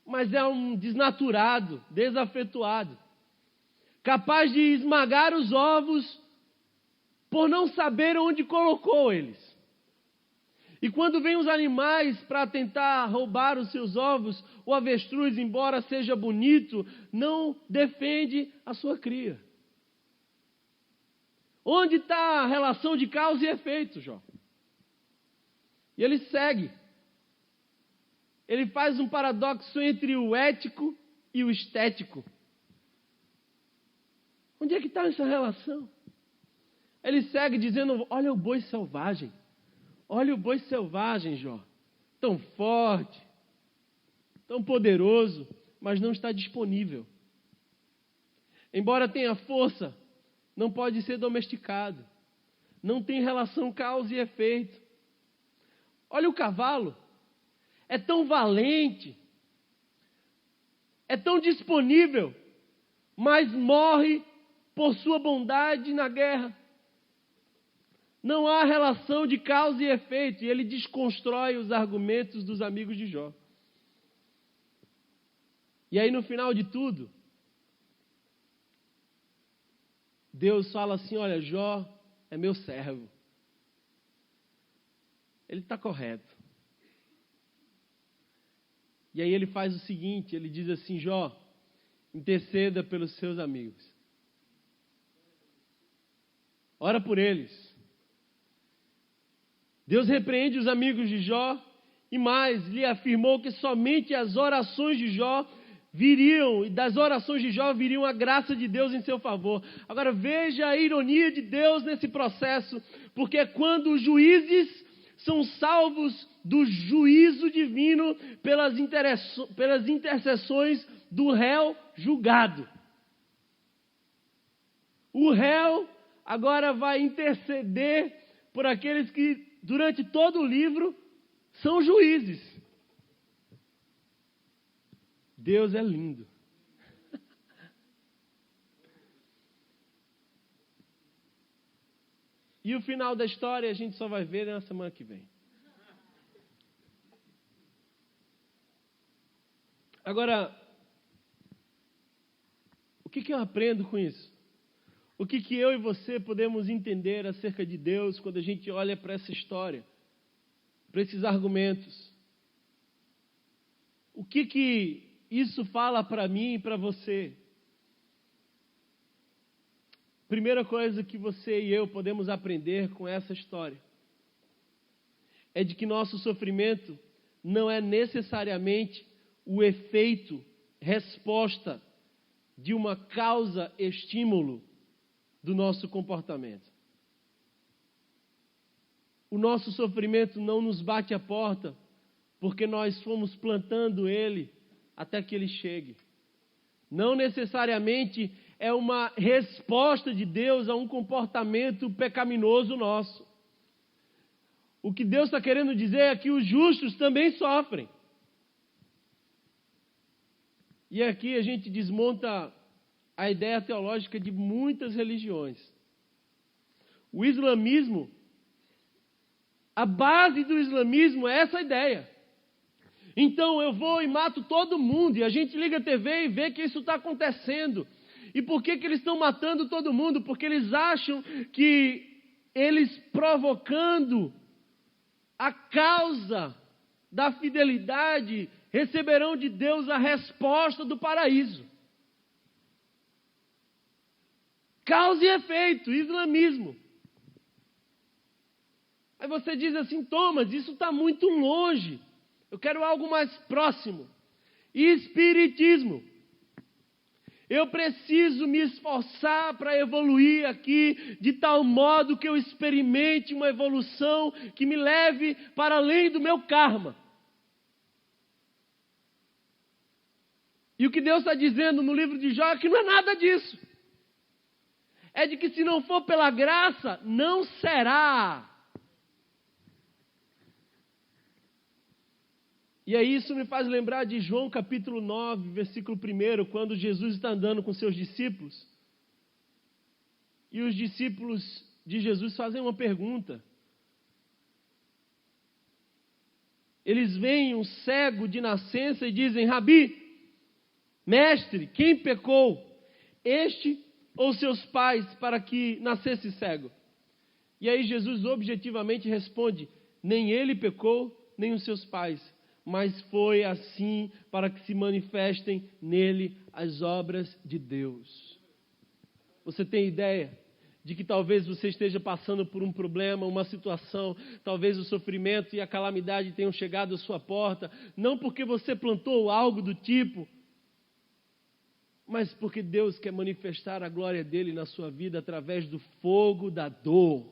mas é um desnaturado, desafetuado, capaz de esmagar os ovos por não saber onde colocou eles. E quando vêm os animais para tentar roubar os seus ovos, o avestruz, embora seja bonito, não defende a sua cria. Onde está a relação de causa e efeito, Jó? E ele segue. Ele faz um paradoxo entre o ético e o estético. Onde é que está essa relação? Ele segue dizendo, olha o boi selvagem. Olha o boi selvagem, Jó. Tão forte, tão poderoso, mas não está disponível. Embora tenha força, não pode ser domesticado. Não tem relação causa e efeito. Olha o cavalo. É tão valente. É tão disponível, mas morre por sua bondade na guerra. Não há relação de causa e efeito. E ele desconstrói os argumentos dos amigos de Jó. E aí no final de tudo, Deus fala assim, olha, Jó é meu servo. Ele está correto. E aí ele faz o seguinte, ele diz assim, Jó, interceda pelos seus amigos. Ora por eles. Deus repreende os amigos de Jó e mais, lhe afirmou que somente as orações de Jó viriam, e das orações de Jó viriam a graça de Deus em seu favor. Agora veja a ironia de Deus nesse processo, porque é quando os juízes são salvos do juízo divino pelas intercessões do réu julgado. O réu agora vai interceder por aqueles que durante todo o livro são juízes. Deus é lindo. E o final da história a gente só vai ver na semana que vem. Agora, o que eu aprendo com isso? O que eu e você podemos entender acerca de Deus quando a gente olha para essa história, para esses argumentos? O que isso fala para mim e para você? Primeira coisa que você e eu podemos aprender com essa história é de que nosso sofrimento não é necessariamente o efeito, resposta de uma causa-estímulo do nosso comportamento. O nosso sofrimento não nos bate à porta porque nós fomos plantando ele até que ele chegue. Não necessariamente é uma resposta de Deus a um comportamento pecaminoso nosso. O que Deus está querendo dizer é que os justos também sofrem. E aqui a gente desmonta a ideia teológica de muitas religiões. O islamismo, a base do islamismo é essa ideia. Então eu vou e mato todo mundo, e a gente liga a TV e vê que isso está acontecendo. E por que eles estão matando todo mundo? Porque eles acham que eles provocando a causa da fidelidade receberão de Deus a resposta do paraíso. Causa e efeito, islamismo. Aí você diz assim, Thomas, isso está muito longe. Eu quero algo mais próximo. Espiritismo. Eu preciso me esforçar para evoluir aqui de tal modo que eu experimente uma evolução que me leve para além do meu karma. E o que Deus está dizendo no livro de Jó é que não é nada disso. é de que se não for pela graça, não será. E aí isso me faz lembrar de João capítulo 9, versículo 1, quando Jesus está andando com seus discípulos. E os discípulos de Jesus fazem uma pergunta. Eles veem um cego de nascença e dizem: Rabi, mestre, quem pecou? Este ou seus pais para que nascesse cego? E aí Jesus objetivamente responde: nem ele pecou, nem os seus pais, mas foi assim para que se manifestem nele as obras de Deus. Você tem ideia de que talvez você esteja passando por um problema, uma situação, talvez o sofrimento e a calamidade tenham chegado à sua porta, não porque você plantou algo do tipo, mas porque Deus quer manifestar a glória dele na sua vida através do fogo da dor.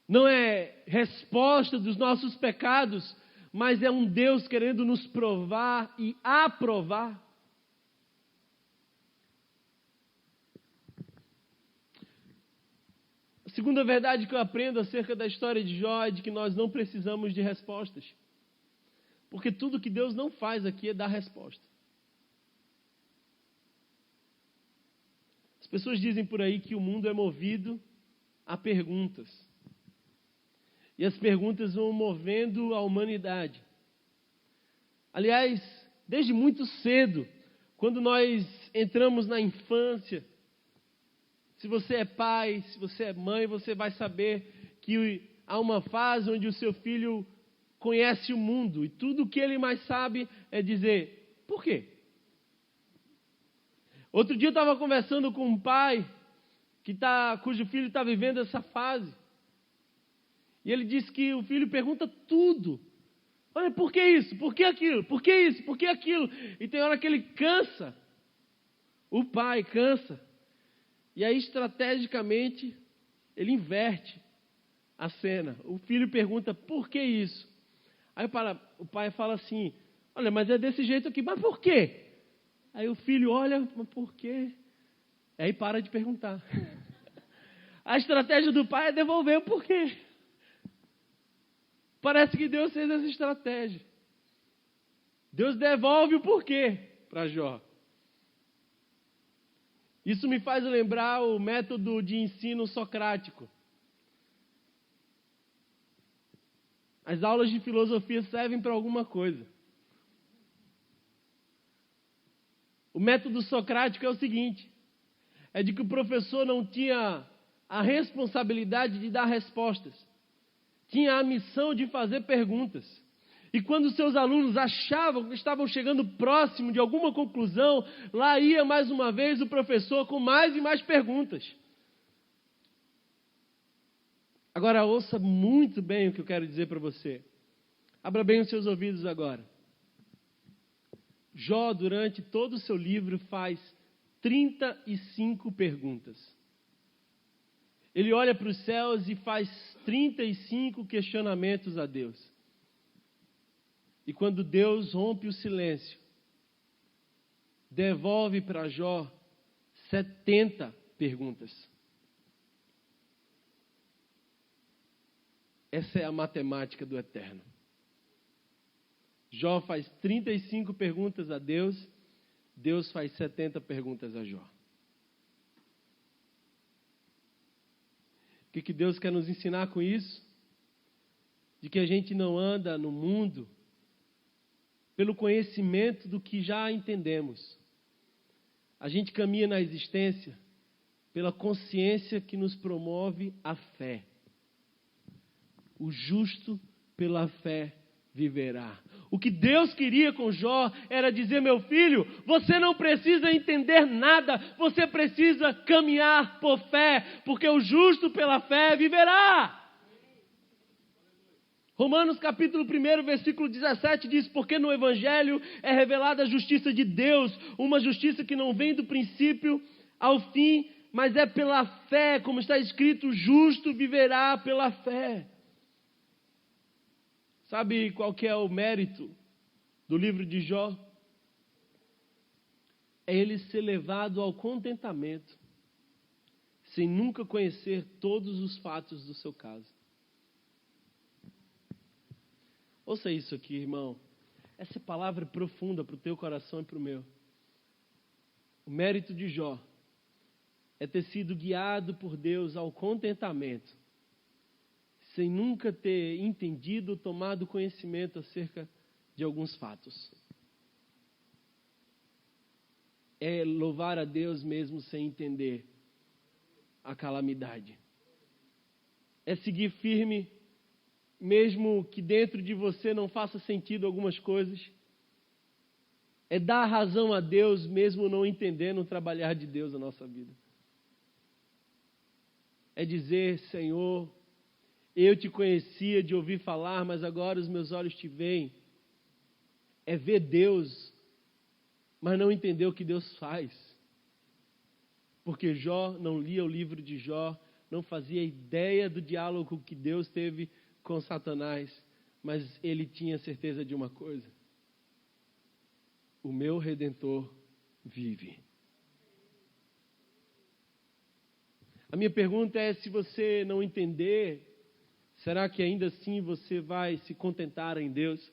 Não é resposta dos nossos pecados, mas é um Deus querendo nos provar e aprovar. A segunda verdade que eu aprendo acerca da história de Jó é de que nós não precisamos de respostas. Porque tudo que Deus não faz aqui é dar resposta. As pessoas dizem por aí que o mundo é movido a perguntas. E as perguntas vão movendo a humanidade. Aliás, desde muito cedo, quando nós entramos na infância, se você é pai, se você é mãe, você vai saber que há uma fase onde o seu filho conhece o mundo e tudo o que ele mais sabe é dizer: por quê? Outro dia eu estava conversando com um pai cujo filho está vivendo essa fase. E ele disse que o filho pergunta tudo. Olha, por que isso? Por que aquilo? Por que isso? Por que aquilo? E tem hora que ele cansa. O pai cansa. E aí, estrategicamente, ele inverte a cena. O filho pergunta: por que isso? Aí o pai fala assim: olha, mas é desse jeito aqui. Mas por quê? Aí o filho olha: mas por quê? Aí para de perguntar. A estratégia do pai é devolver o porquê. Parece que Deus fez essa estratégia. Deus devolve o porquê para Jó. Isso me faz lembrar o método de ensino socrático. As aulas de filosofia servem para alguma coisa. O método socrático é o seguinte: é de que o professor não tinha a responsabilidade de dar respostas. Tinha a missão de fazer perguntas. E quando seus alunos achavam que estavam chegando próximo de alguma conclusão, lá ia mais uma vez o professor com mais e mais perguntas. Agora ouça muito bem o que eu quero dizer para você. Abra bem os seus ouvidos agora. Jó, durante todo o seu livro, faz 35 perguntas. Ele olha para os céus e faz 35 questionamentos a Deus. E quando Deus rompe o silêncio, devolve para Jó 70 perguntas. Essa é a matemática do eterno. Jó faz 35 perguntas a Deus, Deus faz 70 perguntas a Jó. O que Deus quer nos ensinar com isso? De que a gente não anda no mundo pelo conhecimento do que já entendemos. A gente caminha na existência pela consciência que nos promove a fé. O justo pela fé viverá. O que Deus queria com Jó era dizer: meu filho, você não precisa entender nada, você precisa caminhar por fé, porque o justo pela fé viverá. Romanos capítulo 1, versículo 17 diz: porque no Evangelho é revelada a justiça de Deus, uma justiça que não vem do princípio ao fim, mas é pela fé, como está escrito: o justo viverá pela fé. Sabe qual que é o mérito do livro de Jó? é ele ser levado ao contentamento, sem nunca conhecer todos os fatos do seu caso. Ouça isso aqui, irmão. Essa palavra é profunda para o teu coração e para o meu. O mérito de Jó é ter sido guiado por Deus ao contentamento, sem nunca ter entendido ou tomado conhecimento acerca de alguns fatos. É louvar a Deus mesmo sem entender a calamidade. É seguir firme, mesmo que dentro de você não faça sentido algumas coisas. É dar razão a Deus, mesmo não entendendo o trabalhar de Deus na nossa vida. É dizer, Senhor, eu te conhecia de ouvir falar, mas agora os meus olhos te veem. É ver Deus, mas não entender o que Deus faz. Porque Jó não lia o livro de Jó, não fazia ideia do diálogo que Deus teve com Satanás, mas ele tinha certeza de uma coisa: o meu Redentor vive. A minha pergunta é, se você não entender, será que ainda assim você vai se contentar em Deus?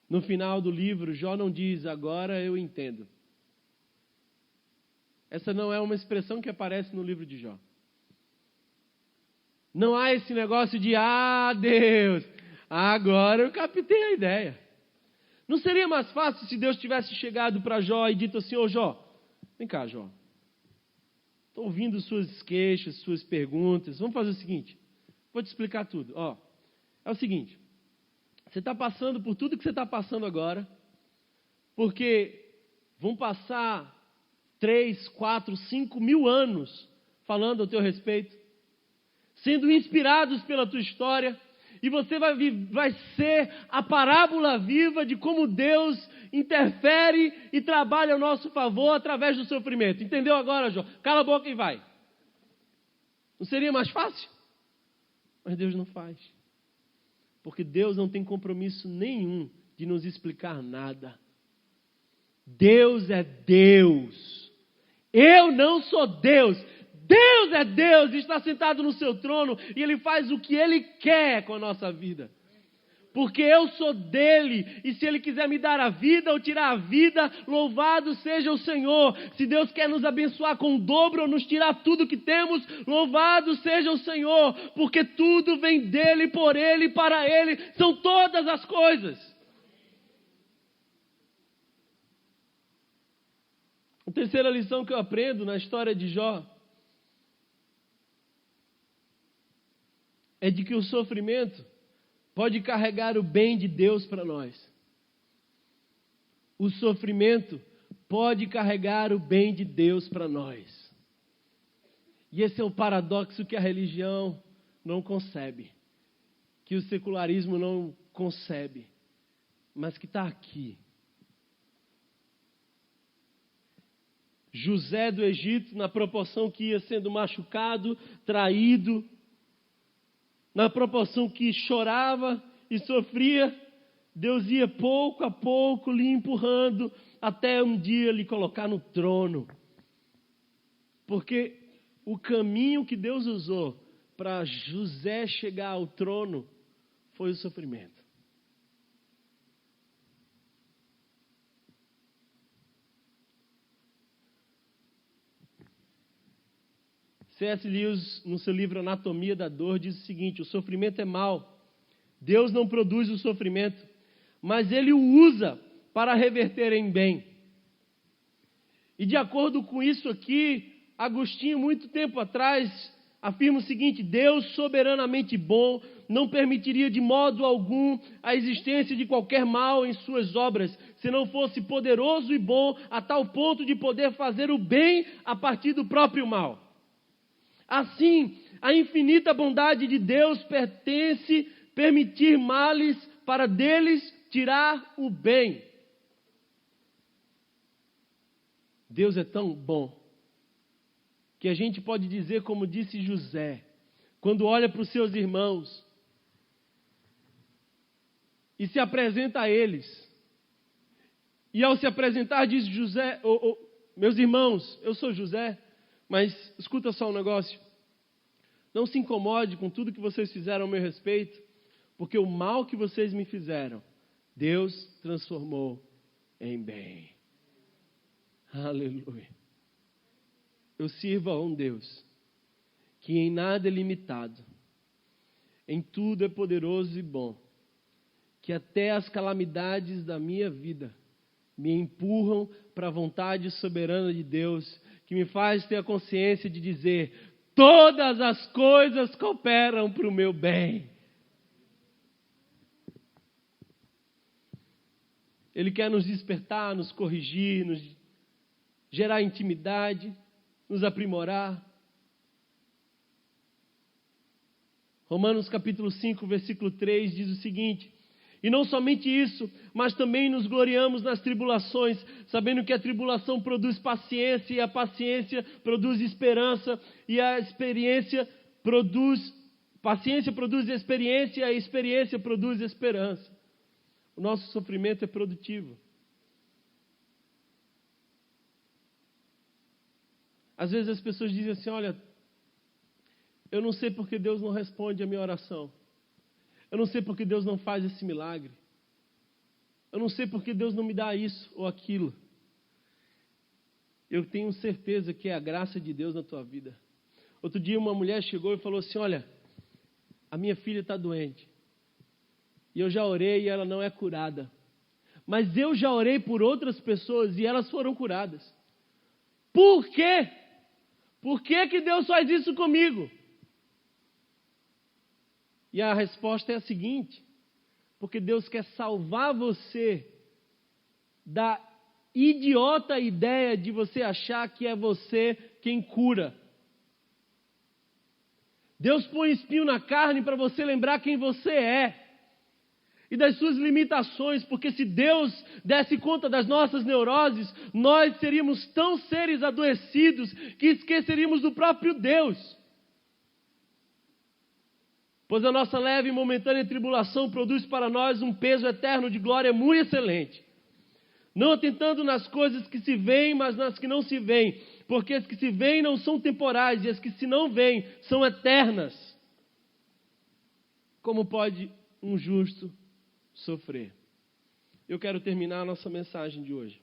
No final do livro, Jó não diz, agora eu entendo. Essa não é uma expressão que aparece no livro de Jó. Não há esse negócio de, Deus, agora eu captei a ideia. Não seria mais fácil se Deus tivesse chegado para Jó e dito assim, Jó, vem cá, Jó. Estou ouvindo suas queixas, suas perguntas. Vamos fazer o seguinte, vou te explicar tudo. É o seguinte, você está passando por tudo que você está passando agora, porque vão passar 3, 4, 5 mil anos falando ao teu respeito, sendo inspirados pela tua história, e você vai ser a parábola viva de como Deus interfere e trabalha a nosso favor através do sofrimento. Entendeu agora, Jó? Cala a boca e vai. Não seria mais fácil? Mas Deus não faz. Porque Deus não tem compromisso nenhum de nos explicar nada. Deus é Deus. Eu não sou Deus. Deus é Deus, está sentado no seu trono e Ele faz o que Ele quer com a nossa vida. Porque eu sou dele, e se Ele quiser me dar a vida ou tirar a vida, louvado seja o Senhor. Se Deus quer nos abençoar com o dobro ou nos tirar tudo que temos, louvado seja o Senhor. Porque tudo vem dele, por Ele, para Ele, são todas as coisas. A terceira lição que eu aprendo na história de Jó é de que o sofrimento pode carregar o bem de Deus para nós. O sofrimento pode carregar o bem de Deus para nós. E esse é o paradoxo que a religião não concebe, que o secularismo não concebe, mas que está aqui. José do Egito, na proporção que ia sendo machucado, traído, na proporção que chorava e sofria, Deus ia pouco a pouco lhe empurrando até um dia lhe colocar no trono. Porque o caminho que Deus usou para José chegar ao trono foi o sofrimento. C.S. Lewis, no seu livro Anatomia da Dor, diz o seguinte: o sofrimento é mau. Deus não produz o sofrimento, mas Ele o usa para reverter em bem. E de acordo com isso aqui, Agostinho, muito tempo atrás, afirma o seguinte: Deus, soberanamente bom, não permitiria de modo algum a existência de qualquer mal em suas obras, se não fosse poderoso e bom a tal ponto de poder fazer o bem a partir do próprio mal. Assim, a infinita bondade de Deus pertence permitir males para deles tirar o bem. Deus é tão bom que a gente pode dizer, como disse José, quando olha para os seus irmãos e se apresenta a eles, E ao se apresentar, diz José, meus irmãos, eu sou José, mas escuta só um negócio. Não se incomode com tudo que vocês fizeram ao meu respeito, porque o mal que vocês me fizeram, Deus transformou em bem. Aleluia. Eu sirvo a um Deus que em nada é limitado, em tudo é poderoso e bom, que até as calamidades da minha vida me empurram para a vontade soberana de Deus, que me faz ter a consciência de dizer: todas as coisas cooperam para o meu bem. Ele quer nos despertar, nos corrigir, nos gerar intimidade, nos aprimorar. Romanos capítulo 5, versículo 3 diz o seguinte: e não somente isso, mas também nos gloriamos nas tribulações, sabendo que a tribulação produz paciência, e a paciência produz esperança, e a paciência produz experiência, e a experiência produz esperança. O nosso sofrimento é produtivo. Às vezes as pessoas dizem assim: olha, eu não sei porque Deus não responde a minha oração. Eu não sei porque Deus não faz esse milagre. Eu não sei porque Deus não me dá isso ou aquilo. Eu tenho certeza que é a graça de Deus na tua vida. Outro dia uma mulher chegou e falou assim: olha, a minha filha está doente. E eu já orei e ela não é curada. Mas eu já orei por outras pessoas e elas foram curadas. Por quê? Por que Deus faz isso comigo? E a resposta é a seguinte: porque Deus quer salvar você da idiota ideia de você achar que é você quem cura. Deus põe espinho na carne para você lembrar quem você é e das suas limitações, porque se Deus desse conta das nossas neuroses, nós seríamos tão seres adoecidos que esqueceríamos do próprio Deus. Pois a nossa leve e momentânea tribulação produz para nós um peso eterno de glória muito excelente. Não atentando nas coisas que se veem, mas nas que não se veem. Porque as que se veem não são temporais, e as que se não veem são eternas. Como pode um justo sofrer? Eu quero terminar a nossa mensagem de hoje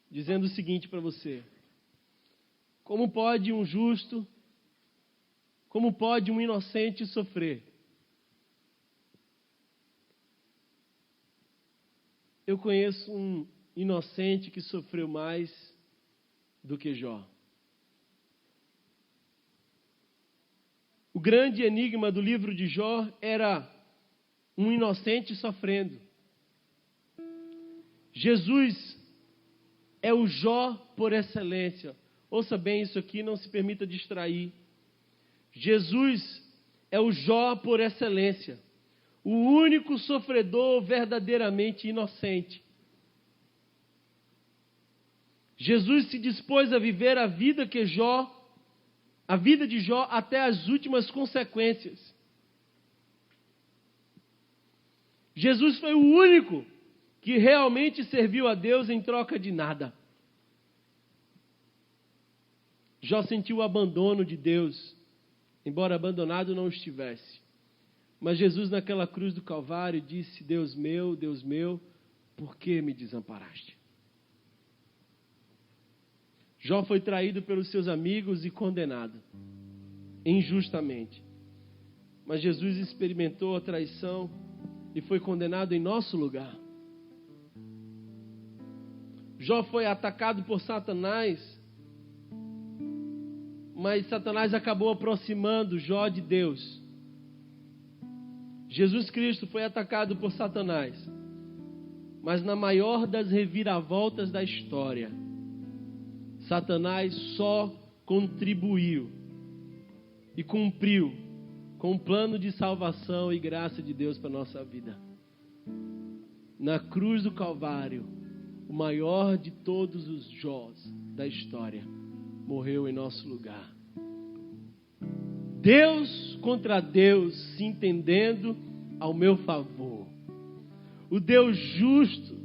dizendo o seguinte para você: como pode um justo, como pode um inocente sofrer? Eu conheço um inocente que sofreu mais do que Jó. O grande enigma do livro de Jó era um inocente sofrendo. Jesus é o Jó por excelência. Ouça bem isso aqui, não se permita distrair. Jesus é o Jó por excelência. O único sofredor verdadeiramente inocente. Jesus se dispôs a viver a vida de Jó até as últimas consequências. Jesus foi o único que realmente serviu a Deus em troca de nada. Jó sentiu o abandono de Deus, embora abandonado não estivesse. Mas Jesus naquela cruz do Calvário disse: Deus meu, por que me desamparaste? Jó foi traído pelos seus amigos e condenado, injustamente. Mas Jesus experimentou a traição e foi condenado em nosso lugar. Jó foi atacado por Satanás, mas Satanás acabou aproximando Jó de Deus. Jesus Cristo foi atacado por Satanás, mas na maior das reviravoltas da história, Satanás só contribuiu e cumpriu com o plano de salvação e graça de Deus para a nossa vida. Na cruz do Calvário, o maior de todos os Jós da história morreu em nosso lugar. Deus contra Deus se entendendo ao meu favor. O Deus justo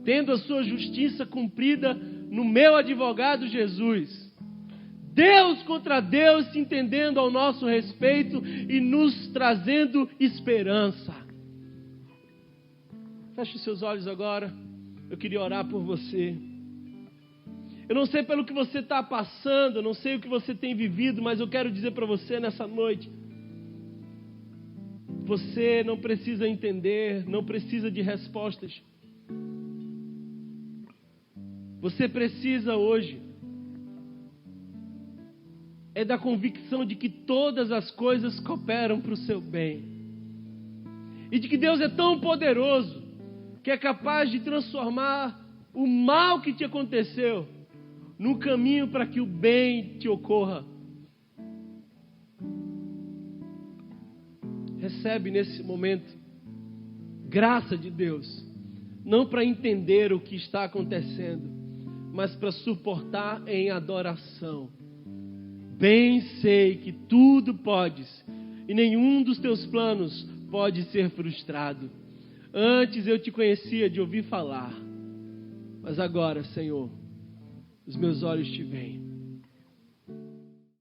tendo a sua justiça cumprida no meu advogado Jesus. Deus contra Deus se entendendo ao nosso respeito e nos trazendo esperança. Feche os seus olhos agora. Eu queria orar por você. Eu não sei pelo que você está passando, eu não sei o que você tem vivido, mas eu quero dizer para você nessa noite: você não precisa entender, não precisa de respostas. Você precisa hoje é da convicção de que todas as coisas cooperam para o seu bem. E de que Deus é tão poderoso que é capaz de transformar o mal que te aconteceu no caminho para que o bem te ocorra. Recebe nesse momento graça de Deus, não para entender o que está acontecendo, mas para suportar em adoração. Bem sei que tudo podes e nenhum dos teus planos pode ser frustrado. Antes eu te conhecia de ouvir falar, mas agora, Senhor, os meus olhos te veem.